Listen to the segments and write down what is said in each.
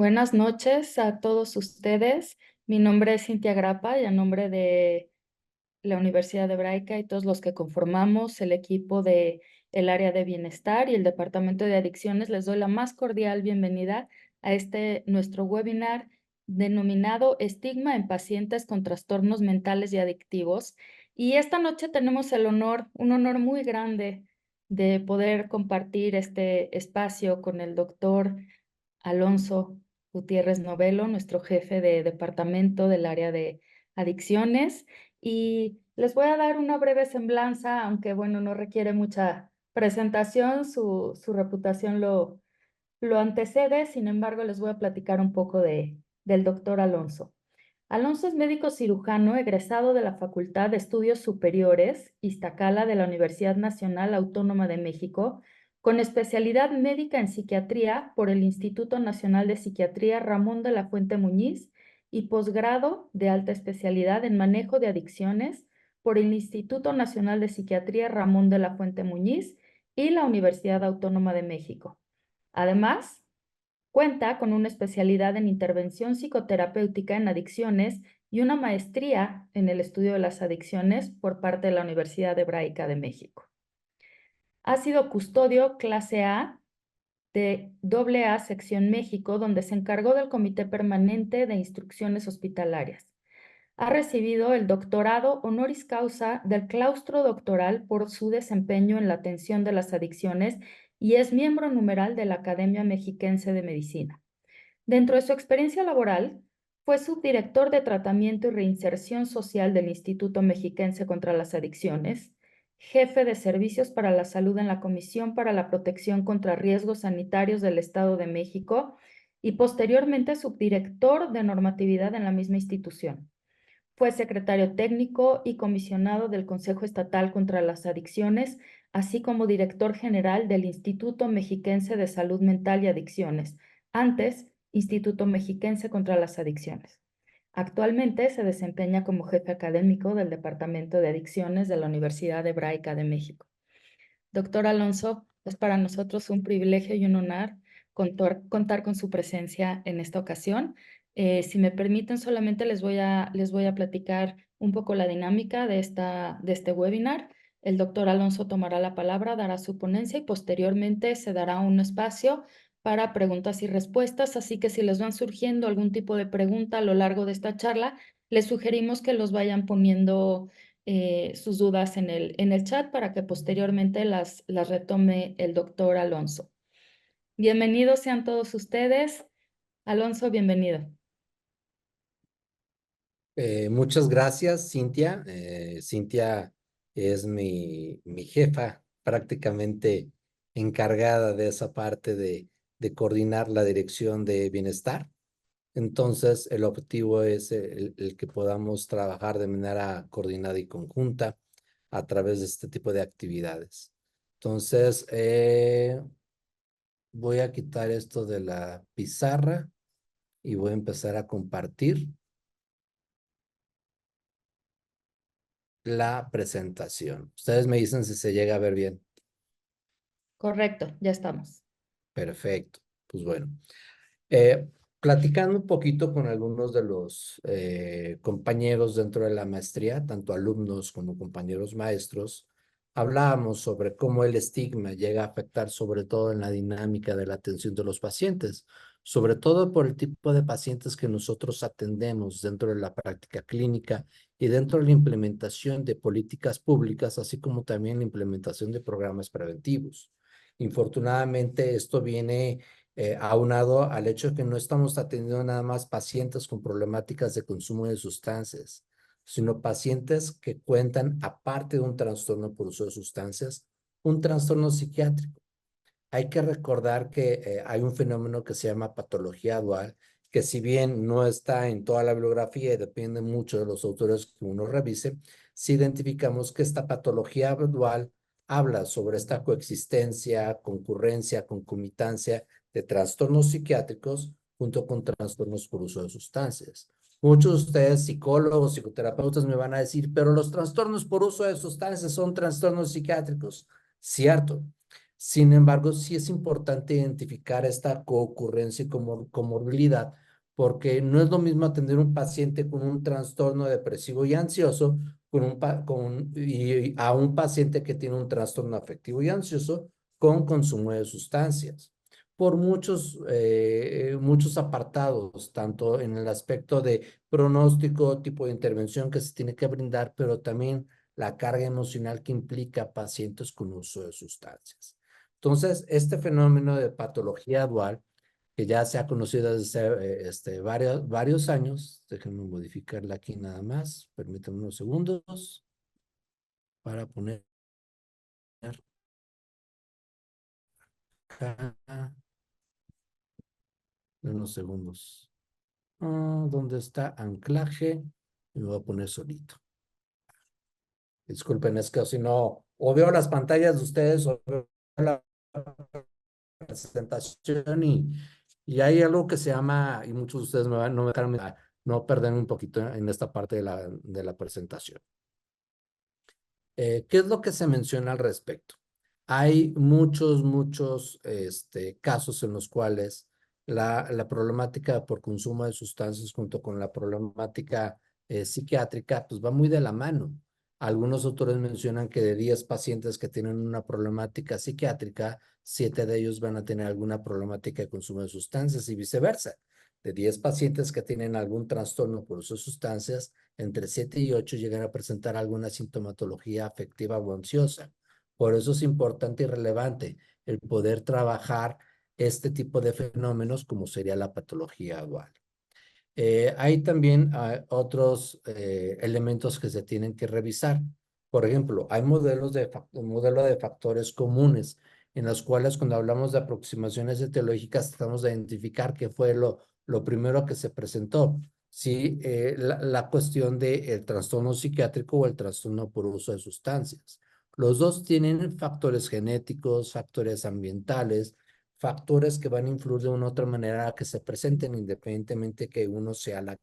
Buenas noches a todos ustedes. Mi nombre es Cintia Grappa y a nombre de la Universidad Hebraica y todos los que conformamos el equipo de el área de bienestar y el departamento de adicciones, les doy la más cordial bienvenida a nuestro webinar denominado Estigma en pacientes con trastornos mentales y adictivos. Y esta noche tenemos un honor muy grande de poder compartir este espacio con el doctor Alonso Gutiérrez Novelo, nuestro jefe de departamento del área de adicciones. Y les voy a dar una breve semblanza, aunque bueno, no requiere mucha presentación, su reputación lo antecede. Sin embargo, les voy a platicar un poco del doctor Alonso. Alonso es médico cirujano egresado de la Facultad de Estudios Superiores, Iztacala, de la Universidad Nacional Autónoma de México, con especialidad médica en psiquiatría por el Instituto Nacional de Psiquiatría Ramón de la Fuente Muñiz y posgrado de alta especialidad en manejo de adicciones por el Instituto Nacional de Psiquiatría Ramón de la Fuente Muñiz y la Universidad Autónoma de México. Además, cuenta con una especialidad en intervención psicoterapéutica en adicciones y una maestría en el estudio de las adicciones por parte de la Universidad Hebraica de México. Ha sido custodio clase A de AA Sección México, donde se encargó del Comité Permanente de Instrucciones Hospitalarias. Ha recibido el doctorado honoris causa del claustro doctoral por su desempeño en la atención de las adicciones y es miembro numeral de la Academia Mexiquense de Medicina. Dentro de su experiencia laboral, fue subdirector de Tratamiento y Reinserción Social del Instituto Mexiquense contra las Adicciones, jefe de Servicios para la Salud en la Comisión para la Protección contra Riesgos Sanitarios del Estado de México y posteriormente subdirector de normatividad en la misma institución. Fue secretario técnico y comisionado del Consejo Estatal contra las Adicciones, así como director general del Instituto Mexiquense de Salud Mental y Adicciones, antes Instituto Mexiquense contra las Adicciones. Actualmente se desempeña como jefe académico del Departamento de Adicciones de la Universidad Hebraica de México. Doctor Alonso, es para nosotros un privilegio y un honor contar con su presencia en esta ocasión. Si me permiten, solamente les voy a platicar un poco la dinámica de este webinar. El doctor Alonso tomará la palabra, dará su ponencia y posteriormente se dará un espacio para preguntas y respuestas. Así que si les van surgiendo algún tipo de pregunta a lo largo de esta charla, les sugerimos que los vayan poniendo sus dudas en el chat para que posteriormente las retome el doctor Alonso. Bienvenidos sean todos ustedes. Alonso, bienvenido. Muchas gracias, Cintia. Cintia es mi jefa, prácticamente encargada de esa parte de coordinar la dirección de bienestar. Entonces, el objetivo es el que podamos trabajar de manera coordinada y conjunta a través de este tipo de actividades. Entonces, voy a quitar esto de la pizarra y voy a empezar a compartir la presentación. Ustedes me dicen si se llega a ver bien. Correcto, ya estamos. Perfecto. Pues bueno. Eh, Platicando un poquito con algunos de los compañeros dentro de la maestría, tanto alumnos como compañeros maestros, hablábamos sobre cómo el estigma llega a afectar sobre todo en la dinámica de la atención de los pacientes, sobre todo por el tipo de pacientes que nosotros atendemos dentro de la práctica clínica y dentro de la implementación de políticas públicas, así como también la implementación de programas preventivos. Infortunadamente, esto viene aunado al hecho de que no estamos atendiendo nada más pacientes con problemáticas de consumo de sustancias, sino pacientes que cuentan, aparte de un trastorno por uso de sustancias, un trastorno psiquiátrico. Hay que recordar que hay un fenómeno que se llama patología dual, que si bien no está en toda la bibliografía y depende mucho de los autores que uno revise, si identificamos que esta patología dual habla sobre esta coexistencia, concurrencia, concomitancia de trastornos psiquiátricos junto con trastornos por uso de sustancias. Muchos de ustedes, psicólogos, psicoterapeutas, me van a decir, pero los trastornos por uso de sustancias son trastornos psiquiátricos. Cierto, Sin embargo, sí es importante identificar esta coocurrencia y comorbilidad, porque no es lo mismo atender un paciente con un trastorno depresivo y ansioso y a un paciente que tiene un trastorno afectivo y ansioso con consumo de sustancias. Por muchos apartados, tanto en el aspecto de pronóstico, tipo de intervención que se tiene que brindar, pero también la carga emocional que implica pacientes con uso de sustancias. Entonces, este fenómeno de patología dual, que ya se ha conocido desde varios años, déjenme modificarla aquí nada más, permítanme unos segundos para poner acá, unos segundos. ¿Dónde está anclaje? Y me voy a poner solito. Disculpen, es que si no, o veo las pantallas de ustedes o veo la presentación y hay algo que se llama, y muchos de ustedes no me dejan no perder un poquito en esta parte de la presentación. ¿Qué es lo que se menciona al respecto? Hay muchos casos en los cuales la problemática por consumo de sustancias junto con la problemática psiquiátrica pues va muy de la mano. Algunos autores mencionan que de 10 pacientes que tienen una problemática psiquiátrica, 7 de ellos van a tener alguna problemática de consumo de sustancias y viceversa. De 10 pacientes que tienen algún trastorno por uso de sustancias, entre 7 y 8 llegan a presentar alguna sintomatología afectiva o ansiosa. Por eso es importante y relevante el poder trabajar este tipo de fenómenos como sería la patología dual. Hay también otros elementos que se tienen que revisar. Por ejemplo, hay un modelo de factores comunes en los cuales cuando hablamos de aproximaciones etiológicas tratamos de identificar qué fue lo primero que se presentó. Sí, la cuestión del trastorno psiquiátrico o el trastorno por uso de sustancias. Los dos tienen factores genéticos, factores ambientales, factores que van a influir de una u otra manera a que se presenten independientemente que uno sea la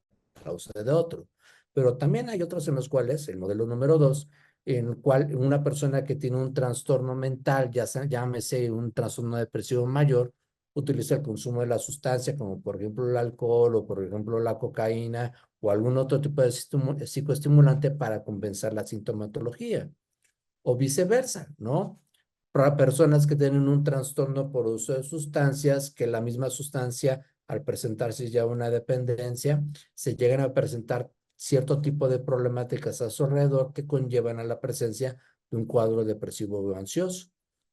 causa de otro. Pero también hay otros en los cuales, el modelo número 2, en el cual una persona que tiene un trastorno mental, llámese un trastorno depresivo mayor, utiliza el consumo de la sustancia, como por ejemplo el alcohol o por ejemplo la cocaína o algún otro tipo de psicoestimulante para compensar la sintomatología o viceversa, ¿no? Para personas que tienen un trastorno por uso de sustancias, que la misma sustancia, al presentarse ya una dependencia, se llegan a presentar cierto tipo de problemáticas a su alrededor que conllevan a la presencia de un cuadro depresivo o ansioso.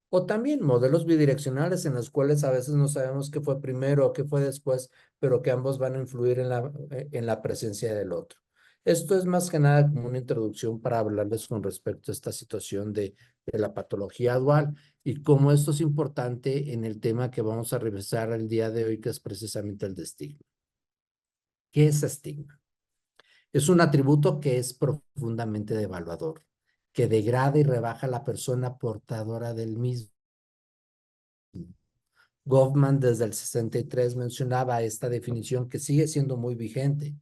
O también modelos bidireccionales en los cuales a veces no sabemos qué fue primero o qué fue después, pero que ambos van a influir en la presencia del otro. Esto es más que nada como una introducción para hablarles con respecto a esta situación de la patología dual y cómo esto es importante en el tema que vamos a revisar el día de hoy, que es precisamente el de estigma. ¿Qué es estigma? Es un atributo que es profundamente devaluador, que degrada y rebaja a la persona portadora del mismo. Goffman desde el 63 mencionaba esta definición que sigue siendo muy vigente,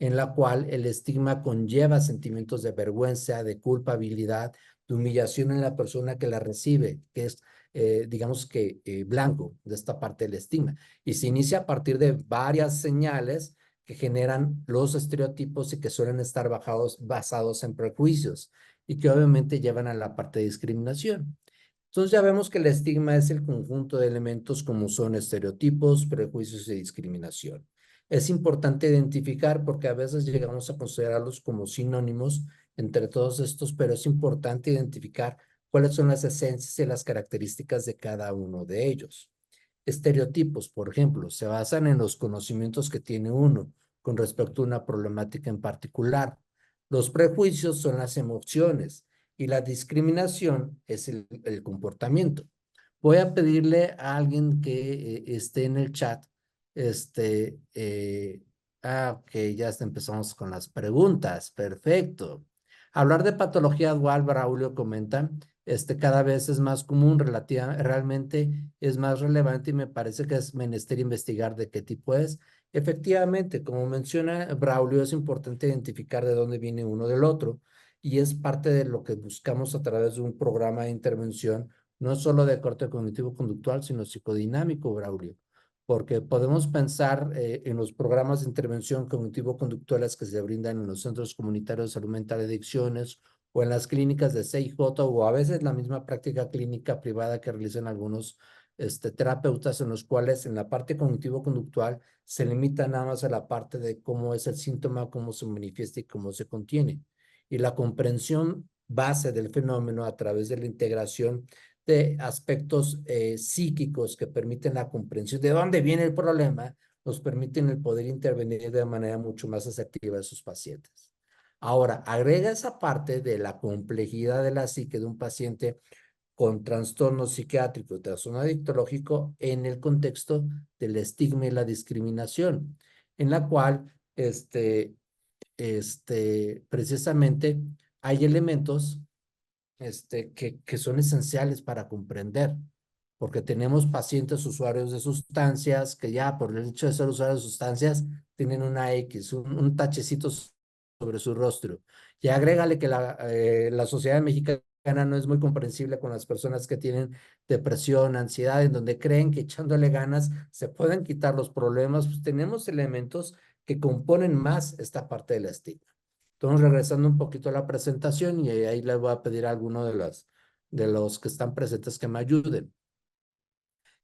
en la cual el estigma conlleva sentimientos de vergüenza, de culpabilidad, de humillación en la persona que la recibe, que es, digamos que, blanco de esta parte del estigma. Y se inicia a partir de varias señales que generan los estereotipos y que suelen estar basados en prejuicios y que obviamente llevan a la parte de discriminación. Entonces ya vemos que el estigma es el conjunto de elementos como son estereotipos, prejuicios y discriminación. Es importante identificar porque a veces llegamos a considerarlos como sinónimos entre todos estos, pero es importante identificar cuáles son las esencias y las características de cada uno de ellos. Estereotipos, por ejemplo, se basan en los conocimientos que tiene uno con respecto a una problemática en particular. Los prejuicios son las emociones y la discriminación es el comportamiento. Voy a pedirle a alguien que esté en el chat. Este, ok, empezamos con las preguntas. Perfecto. Hablar de patología dual, Braulio comenta, cada vez es más común, realmente es más relevante y me parece que es menester investigar de qué tipo es. Efectivamente, como menciona Braulio, es importante identificar de dónde viene uno del otro y es parte de lo que buscamos a través de un programa de intervención no solo de corte cognitivo-conductual, sino psicodinámico, Braulio, porque podemos pensar en los programas de intervención cognitivo-conductuales que se brindan en los centros comunitarios de salud mental y adicciones o en las clínicas de CIJ o a veces la misma práctica clínica privada que realizan algunos terapeutas en los cuales en la parte cognitivo-conductual se limita nada más a la parte de cómo es el síntoma, cómo se manifiesta y cómo se contiene. Y la comprensión base del fenómeno a través de la integración de aspectos psíquicos que permiten la comprensión de dónde viene el problema, nos permiten el poder intervenir de manera mucho más asertiva en sus pacientes. Ahora, agrega esa parte de la complejidad de la psique de un paciente con trastorno psiquiátrico y trastorno adictológico en el contexto del estigma y la discriminación, en la cual precisamente hay elementos que son esenciales para comprender, porque tenemos pacientes usuarios de sustancias que ya por el hecho de ser usuarios de sustancias tienen una X, un tachecito sobre su rostro. Y agrégale que la sociedad mexicana no es muy comprensible con las personas que tienen depresión, ansiedad, en donde creen que echándole ganas se pueden quitar los problemas, pues tenemos elementos que componen más esta parte del estigma. Entonces, regresando un poquito a la presentación y ahí les voy a pedir a alguno de los que están presentes que me ayuden.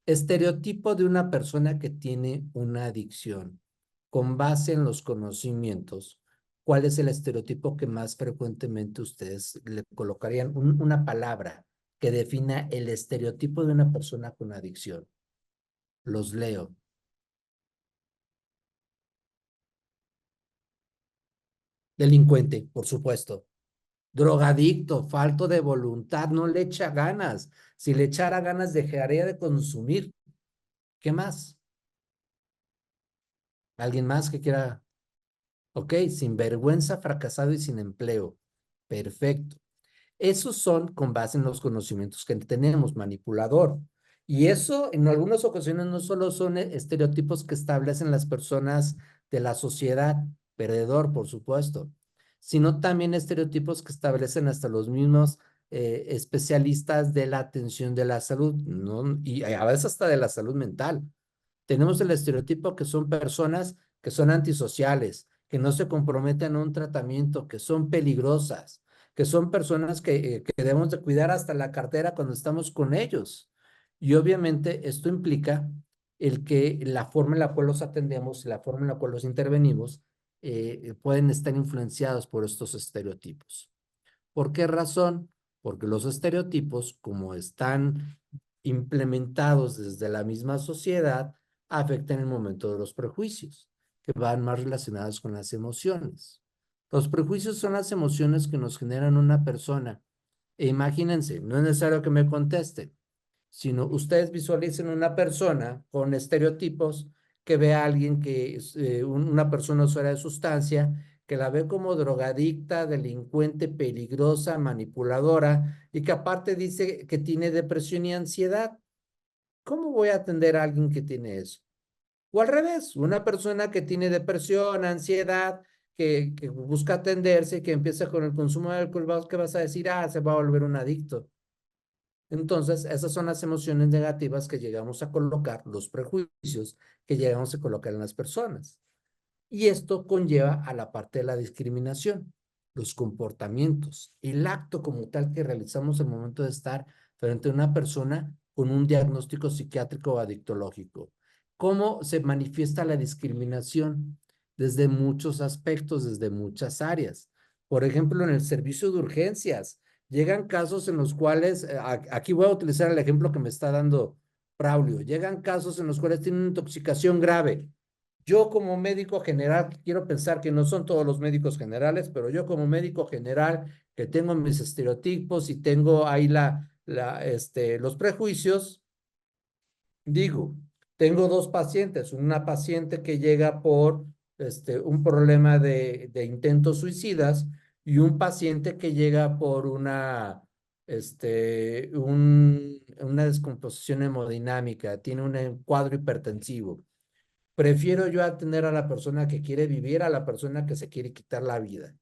Estereotipo de una persona que tiene una adicción. Con base en los conocimientos, ¿cuál es el estereotipo que más frecuentemente ustedes le colocarían? Una palabra que defina el estereotipo de una persona con adicción. Los leo. Delincuente, por supuesto. Drogadicto, falto de voluntad, no le echa ganas. Si le echara ganas, dejaría de consumir. ¿Qué más? ¿Alguien más que quiera? Ok, sin vergüenza, fracasado y sin empleo. Perfecto. Esos son con base en los conocimientos que tenemos, manipulador. Y eso en algunas ocasiones no solo son estereotipos que establecen las personas de la sociedad, perdedor, por supuesto, sino también estereotipos que establecen hasta los mismos especialistas de la atención de la salud, ¿no? Y a veces hasta de la salud mental. Tenemos el estereotipo que son personas que son antisociales, que no se comprometen a un tratamiento, que son peligrosas, que son personas que debemos de cuidar hasta la cartera cuando estamos con ellos. Y obviamente esto implica el que la forma en la cual los atendemos, la forma en la cual los intervenimos, pueden estar influenciados por estos estereotipos. ¿Por qué razón? Porque los estereotipos, como están implementados desde la misma sociedad, afectan el momento de los prejuicios, que van más relacionados con las emociones. Los prejuicios son las emociones que nos generan una persona. E imagínense, no es necesario que me contesten, sino ustedes visualicen una persona con estereotipos que ve a alguien que es una persona usuaria de sustancia, que la ve como drogadicta, delincuente, peligrosa, manipuladora y que aparte dice que tiene depresión y ansiedad. ¿Cómo voy a atender a alguien que tiene eso? O al revés, una persona que tiene depresión, ansiedad, que busca atenderse, que empieza con el consumo de alcohol, ¿qué vas a decir? Ah, se va a volver un adicto. Entonces, esas son las emociones negativas que llegamos a colocar, los prejuicios que llegamos a colocar en las personas. Y esto conlleva a la parte de la discriminación, los comportamientos, el acto como tal que realizamos al momento de estar frente a una persona con un diagnóstico psiquiátrico o adictológico. ¿Cómo se manifiesta la discriminación? Desde muchos aspectos, desde muchas áreas. Por ejemplo, en el servicio de urgencias, llegan casos en los cuales, aquí voy a utilizar el ejemplo que me está dando Braulio, llegan casos en los cuales tienen intoxicación grave. Yo como médico general, quiero pensar que no son todos los médicos generales, pero yo como médico general que tengo mis estereotipos y tengo ahí los prejuicios, digo, tengo dos pacientes, una paciente que llega por un problema de intentos suicidas y un paciente que llega por una descomposición hemodinámica, tiene un cuadro hipertensivo. Prefiero yo atender a la persona que quiere vivir a la persona que se quiere quitar la vida.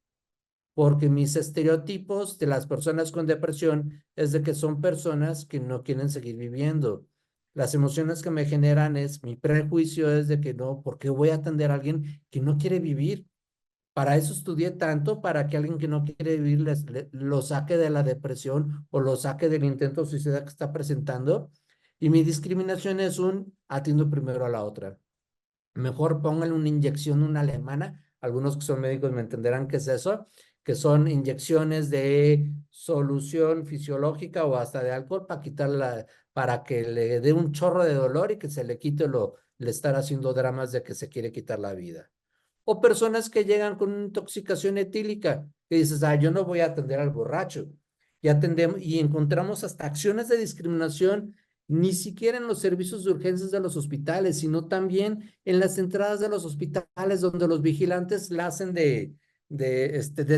porque mis estereotipos de las personas con depresión es de que son personas que no quieren seguir viviendo. Las emociones que me generan mi prejuicio es de que no, ¿por qué voy a atender a alguien que no quiere vivir? Para eso estudié tanto, para que alguien que no quiere vivir lo saque de la depresión o lo saque del intento suicida que está presentando. Y mi discriminación es atiendo primero a la otra. Mejor pónganle una inyección, una alemana. Algunos que son médicos me entenderán qué es eso, que son inyecciones de solución fisiológica o hasta de alcohol para para que le dé un chorro de dolor y que se le quite le estar haciendo dramas de que se quiere quitar la vida. O personas que llegan con una intoxicación etílica, que dices, yo no voy a atender al borracho. Y atendemos y encontramos hasta acciones de discriminación, ni siquiera en los servicios de urgencias de los hospitales, sino también en las entradas de los hospitales, donde los vigilantes la hacen de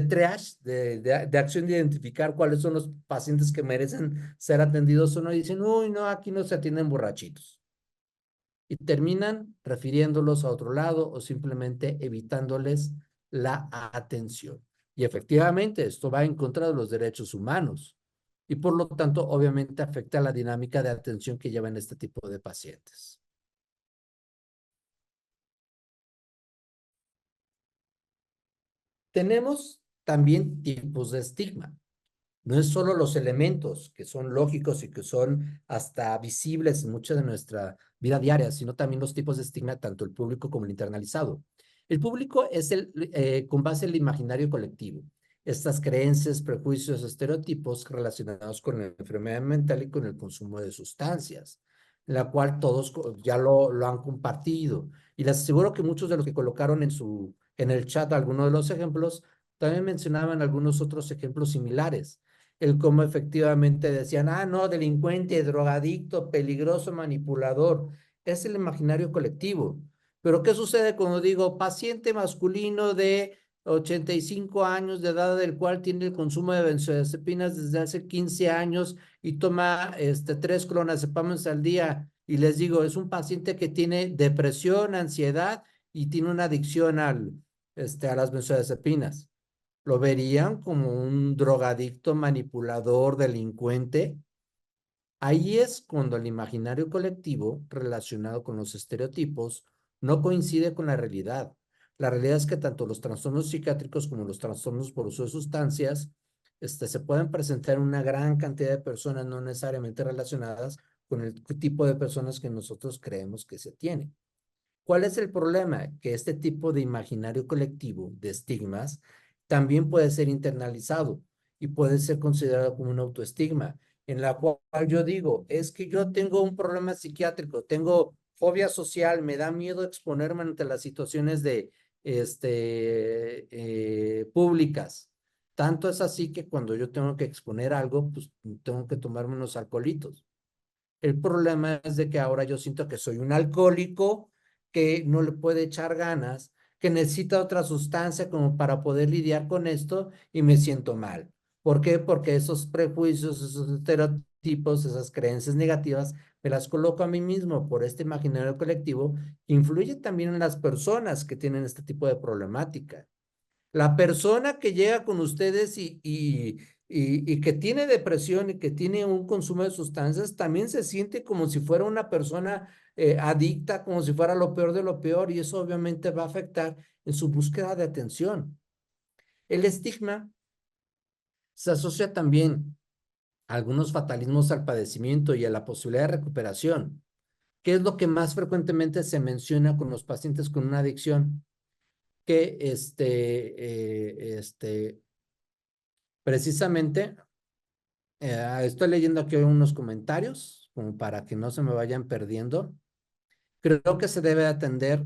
triage, de acción de identificar cuáles son los pacientes que merecen ser atendidos o no, y dicen, uy, no, aquí no se atienden borrachitos y terminan refiriéndolos a otro lado o simplemente evitándoles la atención. Y efectivamente, esto va en contra de los derechos humanos y por lo tanto, obviamente, afecta la dinámica de atención que llevan este tipo de pacientes. Tenemos también tipos de estigma. No es solo los elementos que son lógicos y que son hasta visibles en mucha de nuestra vida diaria, sino también los tipos de estigma, tanto el público como el internalizado. El público es con base en el imaginario colectivo. Estas creencias, prejuicios, estereotipos relacionados con la enfermedad mental y con el consumo de sustancias, la cual todos ya lo han compartido. Y les aseguro que muchos de los que colocaron en el chat algunos de los ejemplos, también mencionaban algunos otros ejemplos similares el cómo efectivamente decían, no, delincuente, drogadicto, peligroso, manipulador. Es el imaginario colectivo. Pero ¿qué sucede cuando digo paciente masculino de 85 años de edad, del cual tiene el consumo de benzodiazepinas desde hace 15 años y toma 3 clonazepams al día? Y les digo, es un paciente que tiene depresión, ansiedad y tiene una adicción a las benzodiazepinas. ¿Lo verían como un drogadicto, manipulador, delincuente? Ahí es cuando el imaginario colectivo relacionado con los estereotipos no coincide con la realidad. La realidad es que tanto los trastornos psiquiátricos como los trastornos por uso de sustancias se pueden presentar en una gran cantidad de personas no necesariamente relacionadas con el tipo de personas que nosotros creemos que se tiene. ¿Cuál es el problema? Que este tipo de imaginario colectivo, de estigmas, también puede ser internalizado y puede ser considerado como un autoestigma, en la cual yo digo, es que yo tengo un problema psiquiátrico, tengo fobia social, me da miedo exponerme ante las situaciones públicas. Tanto es así que cuando yo tengo que exponer algo, pues tengo que tomarme unos alcoholitos. El problema es de que ahora yo siento que soy un alcohólico que no le puede echar ganas, que necesita otra sustancia como para poder lidiar con esto y me siento mal. ¿Por qué? Porque esos prejuicios, esos estereotipos, esas creencias negativas, me las coloco a mí mismo por este imaginario colectivo que influye también en las personas que tienen este tipo de problemática. La persona que llega con ustedes y que tiene depresión y que tiene un consumo de sustancias, también se siente como si fuera una persona adicta, como si fuera lo peor de lo peor, y eso obviamente va a afectar en su búsqueda de atención. El estigma se asocia también a algunos fatalismos al padecimiento y a la posibilidad de recuperación, que es lo que más frecuentemente se menciona con los pacientes con una adicción, que precisamente estoy leyendo aquí unos comentarios, como para que no se me vayan perdiendo. Creo que se debe atender,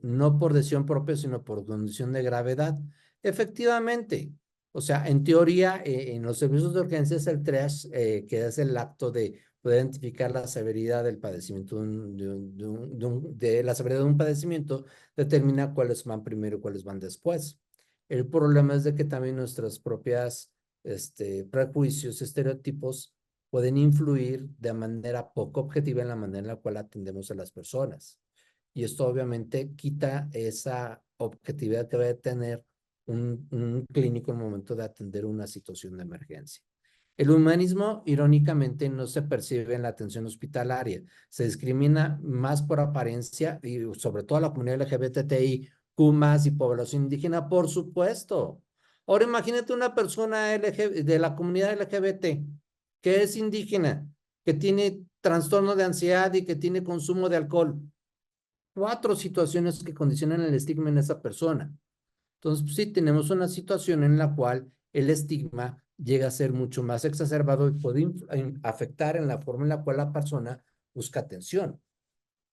no por decisión propia, sino por condición de gravedad. Efectivamente, o sea, en teoría, en los servicios de urgencias, el triage, que es el acto de poder identificar la severidad del padecimiento, de la severidad de un padecimiento, determina cuáles van primero y cuáles van después. El problema es de que también nuestras propias prejuicios, estereotipos, pueden influir de manera poco objetiva en la manera en la cual atendemos a las personas. Y esto obviamente quita esa objetividad que debe tener un clínico en el momento de atender una situación de emergencia. El humanismo, irónicamente, no se percibe en la atención hospitalaria. Se discrimina más por apariencia y sobre todo a la comunidad LGBTIQ+, y población indígena, por supuesto. Ahora imagínate una persona de la comunidad LGBT que es indígena, que tiene trastorno de ansiedad y que tiene consumo de alcohol. 4 situaciones que condicionan el estigma en esa persona. Entonces, pues, sí, tenemos una situación en la cual el estigma llega a ser mucho más exacerbado y puede afectar en la forma en la cual la persona busca atención.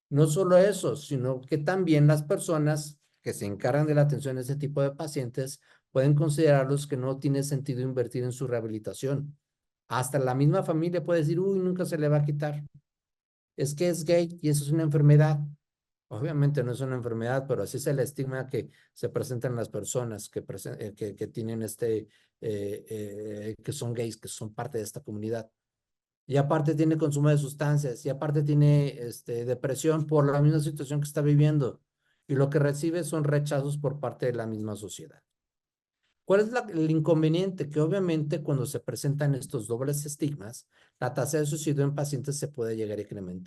No solo eso, sino que también las personas que se encargan de la atención de ese tipo de pacientes pueden considerarlos que no tiene sentido invertir en su rehabilitación. Hasta la misma familia puede decir, uy, nunca se le va a quitar. Es que es gay y eso es una enfermedad. Obviamente no es una enfermedad, pero así es el estigma que se presenta en las personas que tienen que son gays, que son parte de esta comunidad. Y aparte tiene consumo de sustancias, y aparte tiene depresión por la misma situación que está viviendo. Y lo que recibe son rechazos por parte de la misma sociedad. ¿Cuál es el inconveniente? Que obviamente cuando se presentan estos dobles estigmas, la tasa de suicidio en pacientes se puede llegar a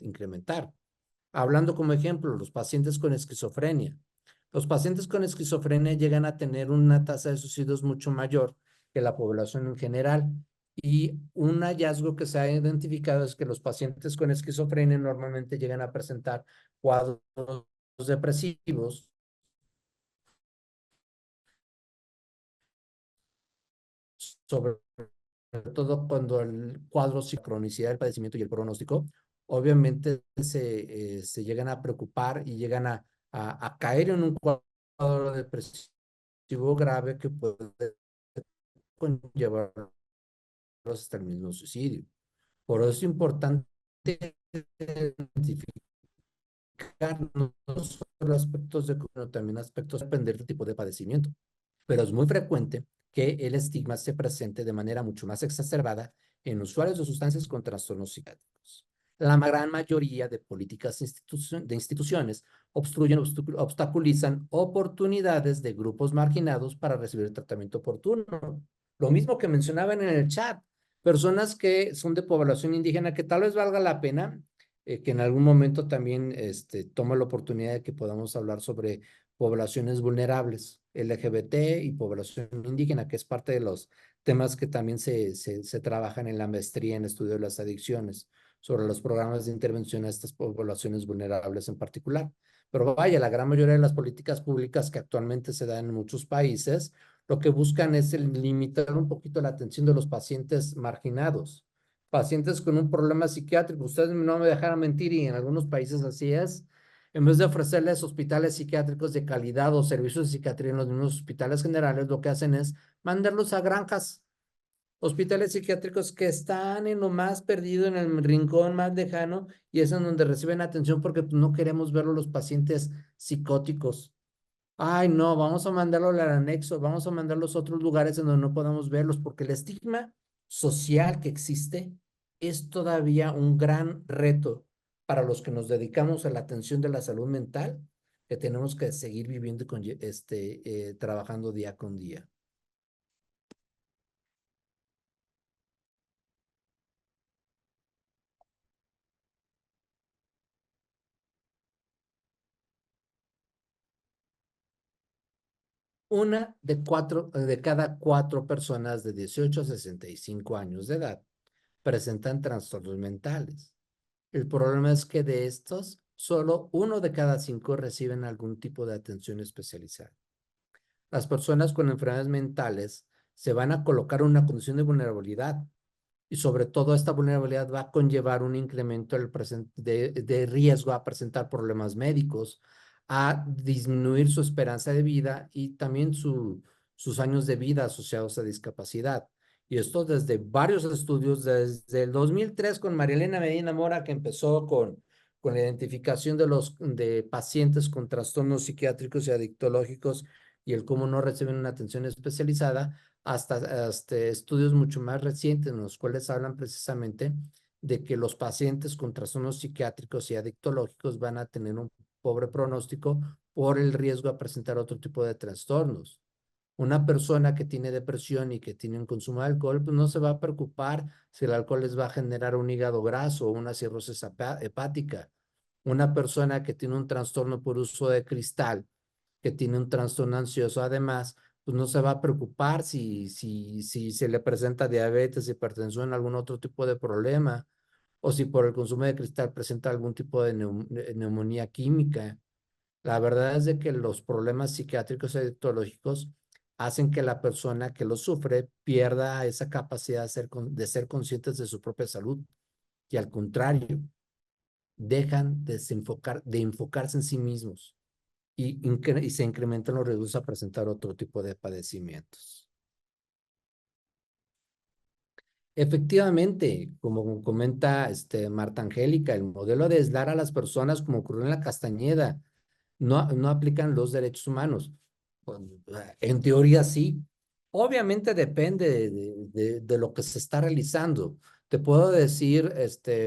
incrementar. Hablando como ejemplo, los pacientes con esquizofrenia. Los pacientes con esquizofrenia llegan a tener una tasa de suicidios mucho mayor que la población en general. Y un hallazgo que se ha identificado es que los pacientes con esquizofrenia normalmente llegan a presentar cuadros depresivos, sobre todo cuando el cuadro sincronicidad del padecimiento y el pronóstico, obviamente se llegan a preocupar y llegan a caer en un cuadro depresivo grave que puede conllevarlos hasta el mismo suicidio. Por eso es importante identificar no solo aspectos de sino también aspectos de depender del tipo de padecimiento. Pero es muy frecuente que el estigma se presente de manera mucho más exacerbada en usuarios de sustancias con trastornos psiquiátricos. La gran mayoría de políticas de instituciones obstruyen, obstaculizan oportunidades de grupos marginados para recibir el tratamiento oportuno. Lo mismo que mencionaban en el chat, personas que son de población indígena que tal vez valga la pena que en algún momento también tome la oportunidad de que podamos hablar sobre poblaciones vulnerables, LGBT y población indígena, que es parte de los temas que también se trabajan en la maestría en estudio de las adicciones, sobre los programas de intervención a estas poblaciones vulnerables en particular. Pero vaya, la gran mayoría de las políticas públicas que actualmente se dan en muchos países, lo que buscan es limitar un poquito la atención de los pacientes marginados, pacientes con un problema psiquiátrico. Ustedes no me dejarán mentir y en algunos países así es. En vez de ofrecerles hospitales psiquiátricos de calidad o servicios de psiquiatría en los mismos hospitales generales, lo que hacen es mandarlos a granjas, hospitales psiquiátricos que están en lo más perdido, en el rincón más lejano, y es en donde reciben atención porque no queremos verlo los pacientes psicóticos. Ay, no, vamos a mandarlo al anexo, vamos a mandarlos a otros lugares en donde no podamos verlos, porque el estigma social que existe es todavía un gran reto para los que nos dedicamos a la atención de la salud mental, que tenemos que seguir viviendo con trabajando día con día. De cada 4 personas de 18 a 65 años de edad presentan trastornos mentales. El problema es que de estos, solo 1 de cada 5 reciben algún tipo de atención especializada. Las personas con enfermedades mentales se van a colocar en una condición de vulnerabilidad y sobre todo esta vulnerabilidad va a conllevar un incremento de riesgo a presentar problemas médicos, a disminuir su esperanza de vida y también sus años de vida asociados a discapacidad. Y esto desde varios estudios, desde el 2003 con María Elena Medina Mora, que empezó con la identificación de pacientes con trastornos psiquiátricos y adictológicos y el cómo no reciben una atención especializada, hasta estudios mucho más recientes en los cuales hablan precisamente de que los pacientes con trastornos psiquiátricos y adictológicos van a tener un pobre pronóstico por el riesgo a presentar otro tipo de trastornos. Una persona que tiene depresión y que tiene un consumo de alcohol, pues no se va a preocupar si el alcohol les va a generar un hígado graso o una cirrosis hepática. Una persona que tiene un trastorno por uso de cristal, que tiene un trastorno ansioso además, pues no se va a preocupar si se le presenta diabetes, hipertensión, algún otro tipo de problema, o si por el consumo de cristal presenta algún tipo de neumonía química. La verdad es de que los problemas psiquiátricos y etológicos hacen que la persona que lo sufre pierda esa capacidad de ser conscientes de su propia salud y al contrario, dejan de enfocarse en sí mismos y se incrementan los riesgos a presentar otro tipo de padecimientos. Efectivamente, como comenta Marta Angélica, el modelo de aislar a las personas, como ocurrió en la Castañeda, no aplican los derechos humanos. Pues, en teoría sí. Obviamente depende de lo que se está realizando. Te puedo decir,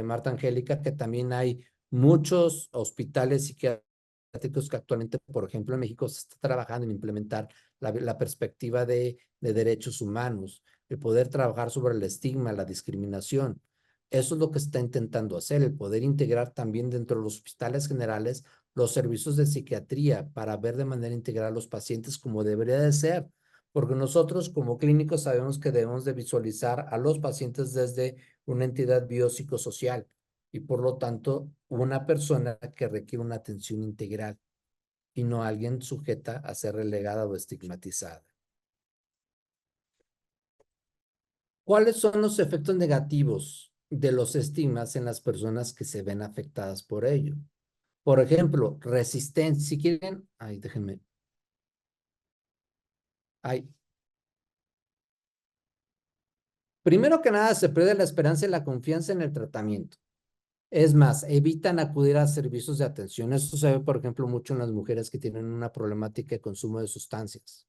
Marta Angélica, que también hay muchos hospitales psiquiátricos que actualmente, por ejemplo, en México se está trabajando en implementar la perspectiva de derechos humanos, de poder trabajar sobre el estigma, la discriminación. Eso es lo que se está intentando hacer, el poder integrar también dentro de los hospitales generales los servicios de psiquiatría para ver de manera integral a los pacientes como debería de ser, porque nosotros como clínicos sabemos que debemos de visualizar a los pacientes desde una entidad biopsicosocial y por lo tanto una persona que requiere una atención integral y no alguien sujeta a ser relegada o estigmatizada. ¿Cuáles son los efectos negativos de los estigmas en las personas que se ven afectadas por ello? Por ejemplo, resistencia. Si quieren, ay, déjenme. Ay. Primero que nada, se pierde la esperanza y la confianza en el tratamiento. Es más, evitan acudir a servicios de atención. Esto se ve, por ejemplo, mucho en las mujeres que tienen una problemática de consumo de sustancias.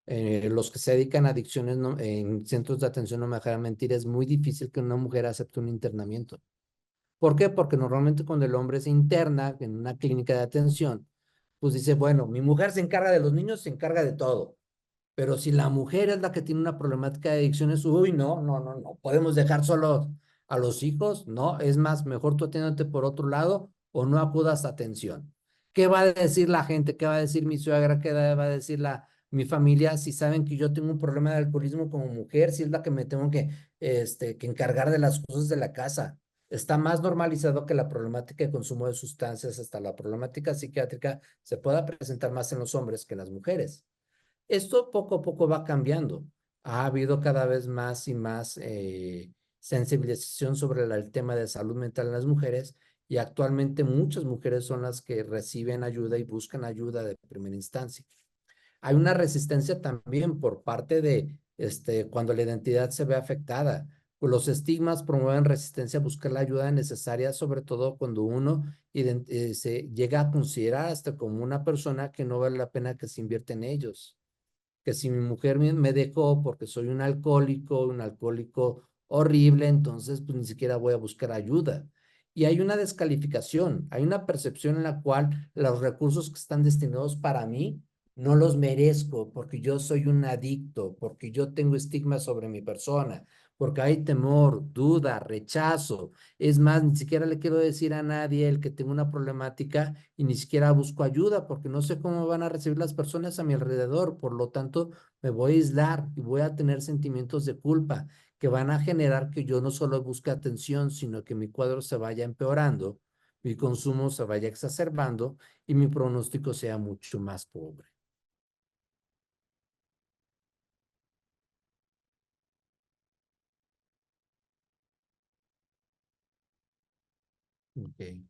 Los que se dedican a adicciones en centros de atención, no me dejarán mentir, es muy difícil que una mujer acepte un internamiento. ¿Por qué? Porque normalmente cuando el hombre se interna en una clínica de atención, pues dice, bueno, mi mujer se encarga de los niños, se encarga de todo. Pero si la mujer es la que tiene una problemática de adicciones, uy, no podemos dejar solo a los hijos, no, es más, mejor tú atiéndete por otro lado o no acudas a atención. ¿Qué va a decir la gente? ¿Qué va a decir mi suegra? ¿Qué va a decir mi familia si saben que yo tengo un problema de alcoholismo como mujer, si es la que me tengo que encargar de las cosas de la casa? Está más normalizado que la problemática de consumo de sustancias, hasta la problemática psiquiátrica se pueda presentar más en los hombres que en las mujeres. Esto poco a poco va cambiando. Ha habido cada vez más y más sensibilización sobre el tema de salud mental en las mujeres y actualmente muchas mujeres son las que reciben ayuda y buscan ayuda de primera instancia. Hay una resistencia también por parte de cuando la identidad se ve afectada. Pues los estigmas promueven resistencia a buscar la ayuda necesaria, sobre todo cuando uno se llega a considerar hasta como una persona que no vale la pena que se invierte en ellos, que si mi mujer me dejó porque soy un alcohólico horrible, entonces pues ni siquiera voy a buscar ayuda. Y hay una descalificación, hay una percepción en la cual los recursos que están destinados para mí no los merezco porque yo soy un adicto, porque yo tengo estigma sobre mi persona, porque hay temor, duda, rechazo. Es más, ni siquiera le quiero decir a nadie el que tengo una problemática y ni siquiera busco ayuda porque no sé cómo van a recibir las personas a mi alrededor. Por lo tanto, me voy a aislar y voy a tener sentimientos de culpa que van a generar que yo no solo busque atención, sino que mi cuadro se vaya empeorando, mi consumo se vaya exacerbando y mi pronóstico sea mucho más pobre. Okay.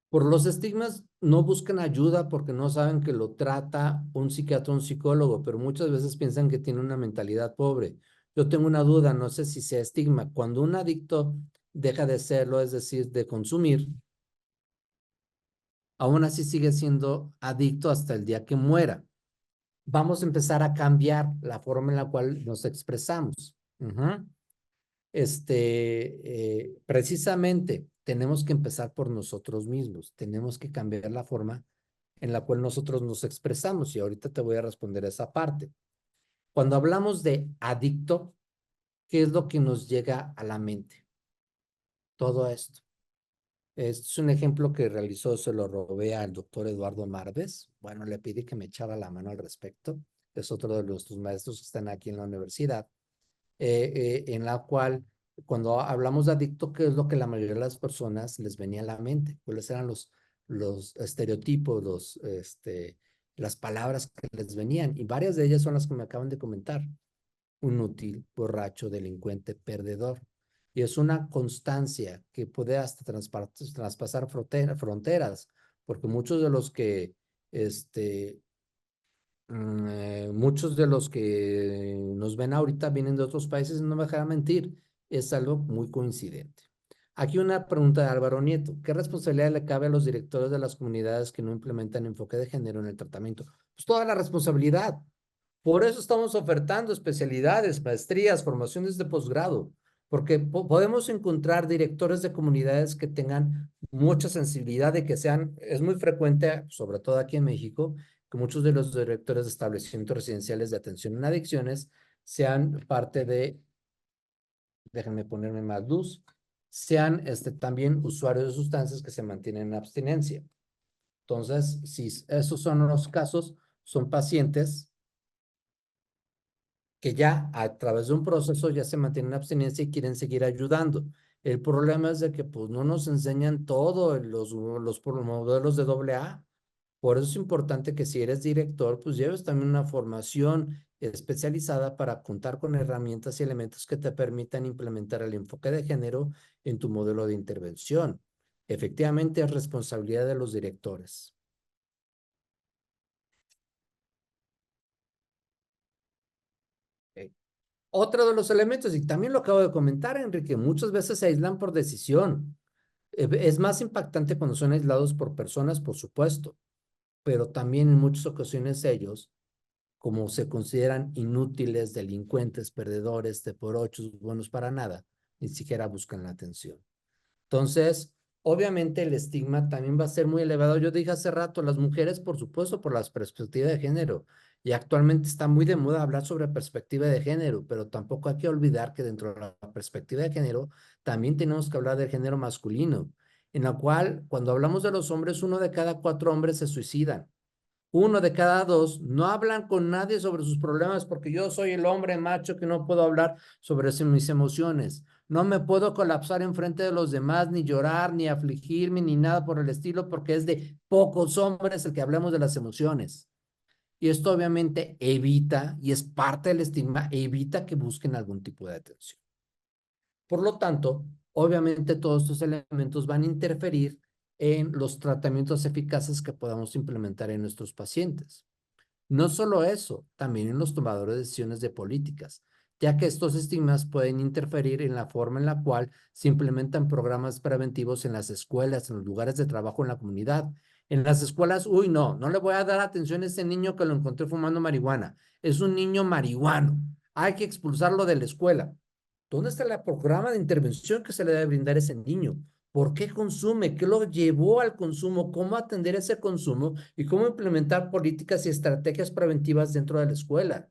Por los estigmas no buscan ayuda porque no saben que lo trata un psiquiatra o un psicólogo, pero muchas veces piensan que tiene una mentalidad pobre. Yo tengo una duda, no sé si sea estigma. Cuando un adicto deja de serlo, es decir, de consumir, aún así sigue siendo adicto hasta el día que muera. Vamos a empezar a cambiar la forma en la cual nos expresamos. Ujú. Precisamente tenemos que empezar por nosotros mismos, tenemos que cambiar la forma en la cual nosotros nos expresamos y ahorita te voy a responder esa parte. Cuando hablamos de adicto, ¿qué es lo que nos llega a la mente? Todo esto. Este es un ejemplo que realizó, se lo robé al doctor Eduardo Marves. Bueno, le pedí que me echara la mano al respecto. Es otro de nuestros maestros que están aquí en la universidad, en la cual, cuando hablamos de adicto, ¿qué es lo que la mayoría de las personas les venía a la mente? ¿Cuáles eran los estereotipos, las palabras que les venían? Y varias de ellas son las que me acaban de comentar: inútil, borracho, delincuente, perdedor. Y es una constancia que puede hasta traspasar fronteras, porque muchos de los que nos ven ahorita vienen de otros países, no me dejarán mentir, es algo muy coincidente. Aquí una pregunta de Álvaro Nieto: ¿qué responsabilidad le cabe a los directores de las comunidades que no implementan enfoque de género en el tratamiento? Pues toda la responsabilidad. Por eso estamos ofertando especialidades, maestrías, formaciones de posgrado, porque podemos encontrar directores de comunidades que tengan mucha sensibilidad de que sean, es muy frecuente, sobre todo aquí en México, que muchos de los directores de establecimientos residenciales de atención en adicciones sean parte de, déjenme ponerme más luz, sean también usuarios de sustancias que se mantienen en abstinencia. Entonces, si esos son los casos, son pacientes que ya a través de un proceso ya se mantienen en abstinencia y quieren seguir ayudando. El problema es de que pues no nos enseñan todo los modelos de AA. Por eso es importante que si eres director, pues lleves también una formación especializada para contar con herramientas y elementos que te permitan implementar el enfoque de género en tu modelo de intervención. Efectivamente, es responsabilidad de los directores. Otro de los elementos, y también lo acabo de comentar, Enrique, muchas veces se aíslan por decisión. Es más impactante cuando son aislados por personas, por supuesto, pero también en muchas ocasiones ellos, como se consideran inútiles, delincuentes, perdedores, teporochos, buenos para nada, ni siquiera buscan la atención. Entonces, obviamente el estigma también va a ser muy elevado. Yo dije hace rato, las mujeres, por supuesto, por la perspectiva de género. Y actualmente está muy de moda hablar sobre perspectiva de género, pero tampoco hay que olvidar que dentro de la perspectiva de género también tenemos que hablar del género masculino, en la cual cuando hablamos de los hombres, 1 de cada 4 hombres se suicidan. 1 de cada 2 no hablan con nadie sobre sus problemas, porque yo soy el hombre macho que no puedo hablar sobre mis emociones. No me puedo colapsar en frente de los demás, ni llorar, ni afligirme, ni nada por el estilo, porque es de pocos hombres el que hablemos de las emociones. Y esto obviamente evita, y es parte del estigma, evita que busquen algún tipo de atención. Por lo tanto, obviamente todos estos elementos van a interferir en los tratamientos eficaces que podamos implementar en nuestros pacientes. No solo eso, también en los tomadores de decisiones de políticas, ya que estos estigmas pueden interferir en la forma en la cual se implementan programas preventivos en las escuelas, en los lugares de trabajo, en la comunidad. En las escuelas, uy, no le voy a dar atención a ese niño que lo encontré fumando marihuana. Es un niño marihuano. Hay que expulsarlo de la escuela. ¿Dónde está el programa de intervención que se le debe brindar a ese niño? ¿Por qué consume? ¿Qué lo llevó al consumo? ¿Cómo atender ese consumo? ¿Y cómo implementar políticas y estrategias preventivas dentro de la escuela?